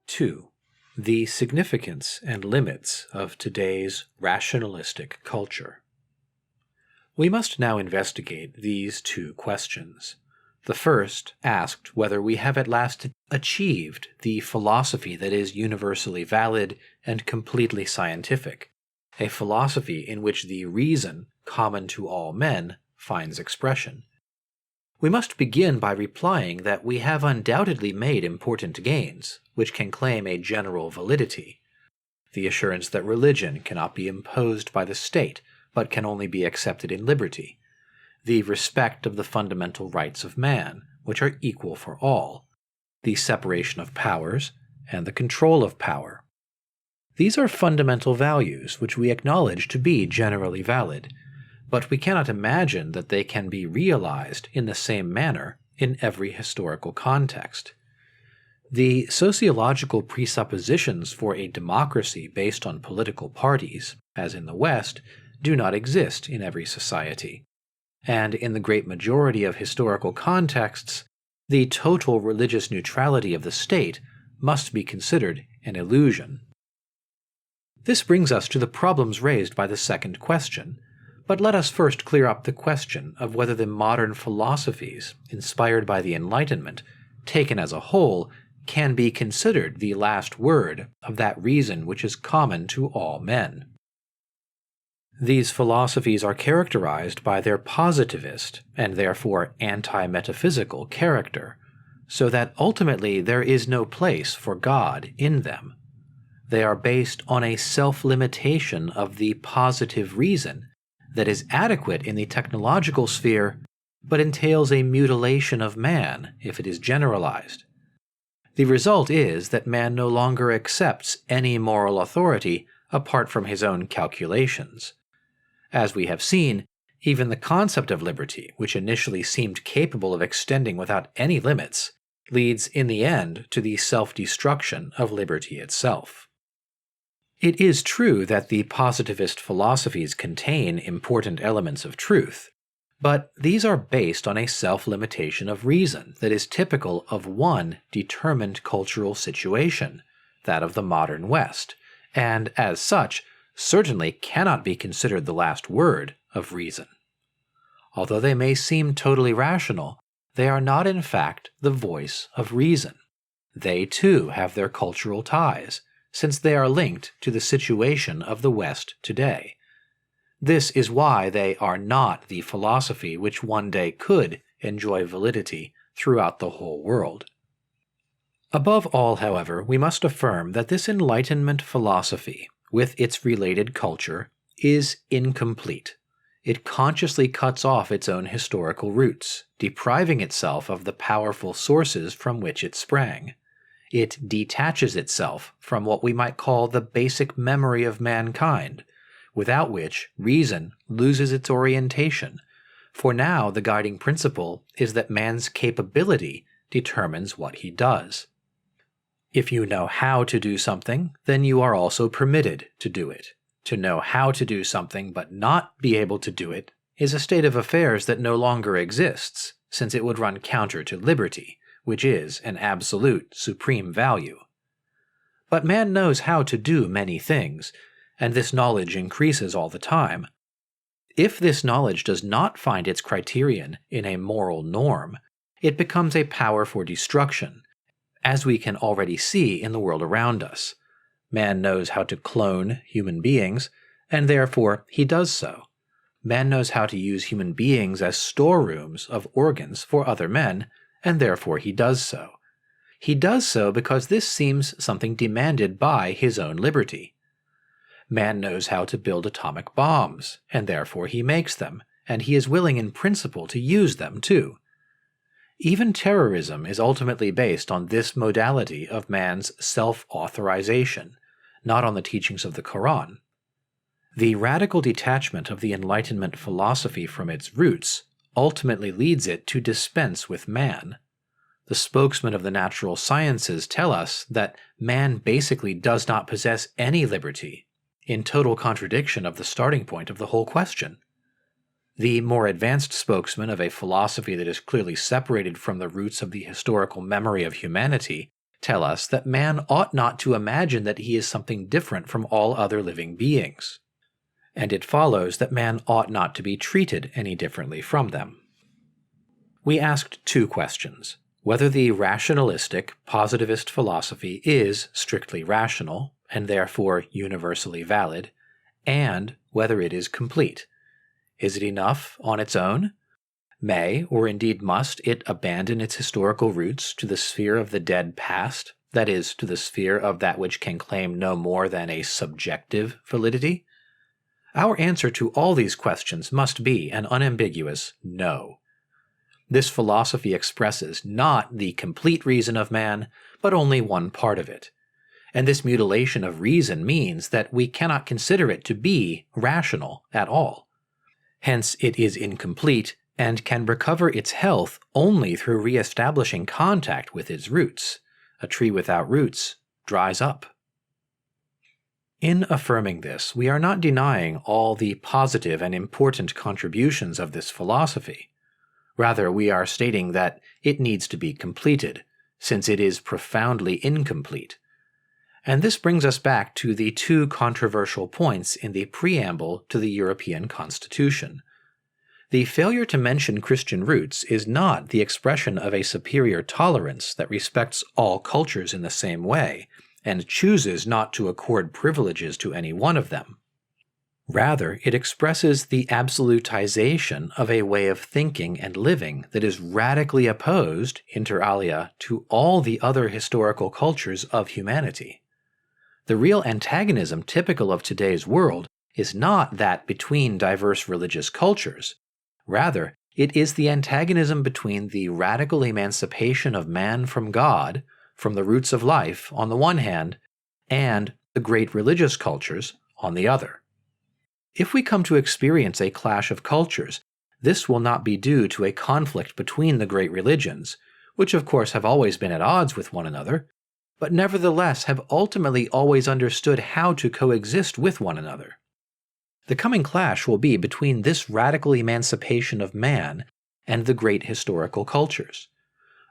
2. The significance and limits of today's rationalistic culture. We must now investigate these two questions. The first asked whether we have at last achieved the philosophy that is universally valid and completely scientific, a philosophy in which the reason, common to all men, finds expression. We must begin by replying that we have undoubtedly made important gains, which can claim a general validity. The assurance that religion cannot be imposed by the state, but can only be accepted in liberty. The respect of the fundamental rights of man, which are equal for all. The separation of powers, and the control of power. These are fundamental values which we acknowledge to be generally valid, but we cannot imagine that they can be realized in the same manner in every historical context. The sociological presuppositions for a democracy based on political parties, as in the West, do not exist in every society, and in the great majority of historical contexts, the total religious neutrality of the state must be considered an illusion. This brings us to the problems raised by the second question. But let us first clear up the question of whether the modern philosophies, inspired by the Enlightenment, taken as a whole, can be considered the last word of that reason which is common to all men. These philosophies are characterized by their positivist, and therefore anti-metaphysical character, so that ultimately there is no place for God in them. They are based on a self-limitation of the positive reason that is adequate in the technological sphere, but entails a mutilation of man if it is generalized. The result is that man no longer accepts any moral authority apart from his own calculations. As we have seen, even the concept of liberty, which initially seemed capable of extending without any limits, leads in the end to the self-destruction of liberty itself. It is true that the positivist philosophies contain important elements of truth, but these are based on a self-limitation of reason that is typical of one determined cultural situation, that of the modern West, and as such, certainly cannot be considered the last word of reason. Although they may seem totally rational, they are not in fact the voice of reason. They too have their cultural ties, since they are linked to the situation of the West today. This is why they are not the philosophy which one day could enjoy validity throughout the whole world. Above all, however, we must affirm that this Enlightenment philosophy, with its related culture, is incomplete. It consciously cuts off its own historical roots, depriving itself of the powerful sources from which it sprang. It detaches itself from what we might call the basic memory of mankind, without which reason loses its orientation, for now the guiding principle is that man's capability determines what he does. If you know how to do something, then you are also permitted to do it. To know how to do something but not be able to do it is a state of affairs that no longer exists, since it would run counter to liberty, which is an absolute supreme value. But man knows how to do many things, and this knowledge increases all the time. If this knowledge does not find its criterion in a moral norm, it becomes a power for destruction, as we can already see in the world around us. Man knows how to clone human beings, and therefore he does so. Man knows how to use human beings as storerooms of organs for other men, and therefore he does so. He does so because this seems something demanded by his own liberty. Man knows how to build atomic bombs, and therefore he makes them, and he is willing in principle to use them too. Even terrorism is ultimately based on this modality of man's self-authorization, not on the teachings of the Quran. The radical detachment of the Enlightenment philosophy from its roots ultimately leads it to dispense with man. The spokesmen of the natural sciences tell us that man basically does not possess any liberty, in total contradiction of the starting point of the whole question. The more advanced spokesman of a philosophy that is clearly separated from the roots of the historical memory of humanity tell us that man ought not to imagine that he is something different from all other living beings, and it follows that man ought not to be treated any differently from them. We asked two questions: whether the rationalistic, positivist philosophy is strictly rational, and therefore universally valid, and whether it is complete. Is it enough on its own? May, or indeed must, it abandon its historical roots to the sphere of the dead past, that is, to the sphere of that which can claim no more than a subjective validity? Our answer to all these questions must be an unambiguous no. This philosophy expresses not the complete reason of man, but only one part of it. And this mutilation of reason means that we cannot consider it to be rational at all. Hence it is incomplete, and can recover its health only through re-establishing contact with its roots. A tree without roots dries up. In affirming this, we are not denying all the positive and important contributions of this philosophy. Rather, we are stating that it needs to be completed, since it is profoundly incomplete. And this brings us back to the two controversial points in the preamble to the European Constitution. The failure to mention Christian roots is not the expression of a superior tolerance that respects all cultures in the same way, and chooses not to accord privileges to any one of them. Rather, it expresses the absolutization of a way of thinking and living that is radically opposed, inter alia, to all the other historical cultures of humanity. The real antagonism typical of today's world is not that between diverse religious cultures. Rather, it is the antagonism between the radical emancipation of man from God, from the roots of life, on the one hand, and the great religious cultures on the other. If we come to experience a clash of cultures, this will not be due to a conflict between the great religions, which of course have always been at odds with one another, but nevertheless have ultimately always understood how to coexist with one another. The coming clash will be between this radical emancipation of man and the great historical cultures.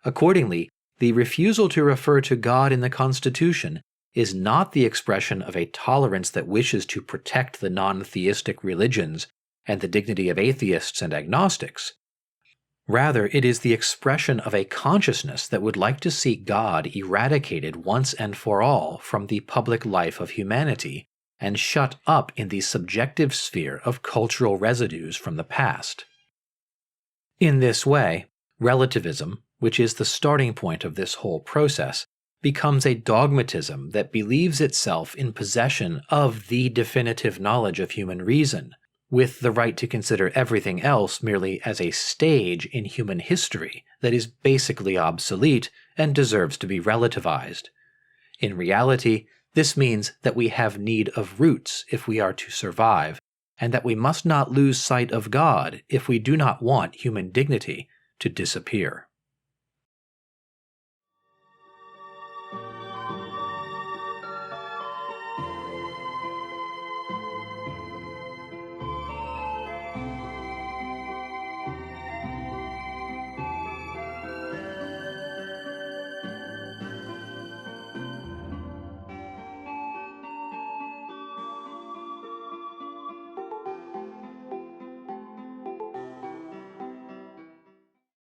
Accordingly, the refusal to refer to God in the Constitution is not the expression of a tolerance that wishes to protect the non-theistic religions and the dignity of atheists and agnostics. Rather, it is the expression of a consciousness that would like to see God eradicated once and for all from the public life of humanity and shut up in the subjective sphere of cultural residues from the past. In this way, relativism, which is the starting point of this whole process, becomes a dogmatism that believes itself in possession of the definitive knowledge of human reason, with the right to consider everything else merely as a stage in human history that is basically obsolete and deserves to be relativized. In reality, this means that we have need of roots if we are to survive, and that we must not lose sight of God if we do not want human dignity to disappear.